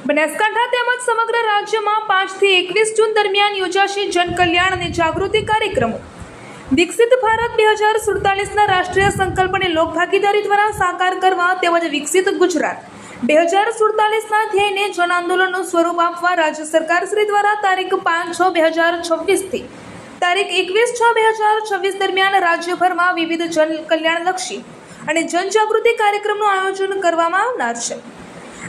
બનાસકાંઠા તેમજ સમગ્ર રાજ્યમાં 5 થી 21 જૂન દરમિયાન યોજાશે જનકલ્યાણ અને જાગૃતિ કાર્યક્રમો। વિકસિત ભારત 2047ના રાષ્ટ્રીય સંકલ્પને લોકભાગીદારી દ્વારા સાકાર કરવા તેમજ વિકસિત ગુજરાત 2047ના ધ્યેયને જન આંદોલનનું સ્વરૂપ આપવા રાજ્ય સરકાર શ્રી દ્વારા તારીખ 5/6/2026 થી તારીખ 21/6/2026 દરમિયાન રાજ્યભરમાં વિવિધ જન કલ્યાણલક્ષી અને જનજાગૃતિ કાર્યક્રમનું આયોજન કરવામાં આવનાર છે।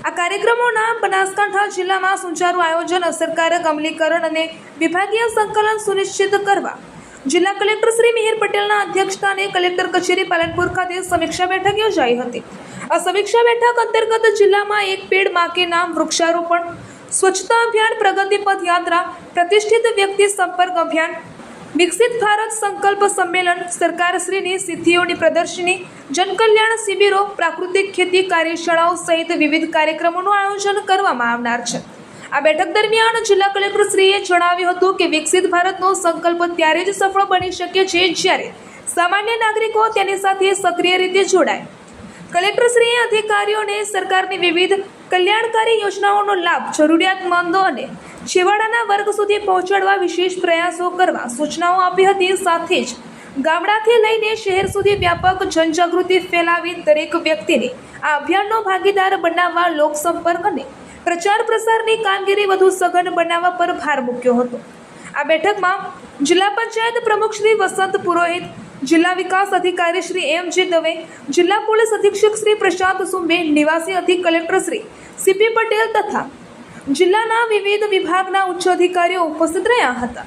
આ કાર્યક્રમોના બનાસકાંઠા જિલ્લામાં સુચારું આયોજન, અસરકારક અમલીકરણ અને વિભાગીય સંકલન સુનિશ્ચિત કરવા જિલ્લા કલેક્ટર શ્રી મિહિર પટેલના અધ્યક્ષસ્થાને કલેક્ટર કચેરી પાલનપુર ખાતે સમીક્ષા બેઠક યોજાઈ હતી। આ સમીક્ષા બેઠક અંતર્ગત જિલ્લામાં એક પેડ માં કે નામ વૃક્ષારોપણ, સ્વચ્છતા અભિયાન, પ્રગતિ પથ યાત્રા, પ્રતિષ્ઠિત વ્યક્તિ સંપર્ક અભિયાન, વિકસિત ભારત સંકલ્પ સંમેલન, સરકારશ્રીની સિદ્ધિઓની પ્રદર્શની, જનકલ્યાણ શિબિરો, પ્રાકૃતિક ખેતી કાર્યશાળાઓ સહિત વિવિધ કાર્યક્રમોનું આયોજન કરવામાં આવનાર છે। આ બેઠક દરમિયાન જિલ્લા કલેક્ટરશ્રીએ જણાવ્યું હતું કે વિકસિત ભારતનો સંકલ્પ ત્યારે જ સફળ બની શકે છે જ્યારે સામાન્ય નાગરિકો તેની સાથે સક્રિય રીતે જોડાય। કલેક્ટરશ્રીએ અધિકારીઓને સરકારની વિવિધ કલ્યાણકારી યોજનાઓનો લાભ જરૂરિયાતમંદો અને છેવાડાના વર્ગ સુધી પહોંચાડવા વિશેષ પ્રયાસો કરવા સૂચનાઓ આપી હતી। સાથે જ ગામડાથી લઈને શહેર સુધી વ્યાપક જનજાગૃતિ ફેલાવી દરેક વ્યક્તિને આ અભિયાનનો ભાગીદાર બનાવવા લોકસંપર્ક અને પ્રચાર પ્રસારની કામગીરી વધુ સઘન બનાવવા પર ભાર મૂક્યો હતો। આ બેઠકમાં જિલ્લા પંચાયત પ્રમુખ શ્રી વસંત પુરોહિત, જિલ્લા વિકાસ અધિકારી શ્રી એમ.જે. દવે, જિલ્લા પોલીસ અધિક્ષક શ્રી પ્રશાંત સુંબે, નિવાસી અધિક કલેક્ટર શ્રી સી.પી. પટેલ તથા જિલ્લાના વિવિધ વિભાગના ઉચ્ચ અધિકારીઓ ઉપસ્થિત રહ્યા હતા।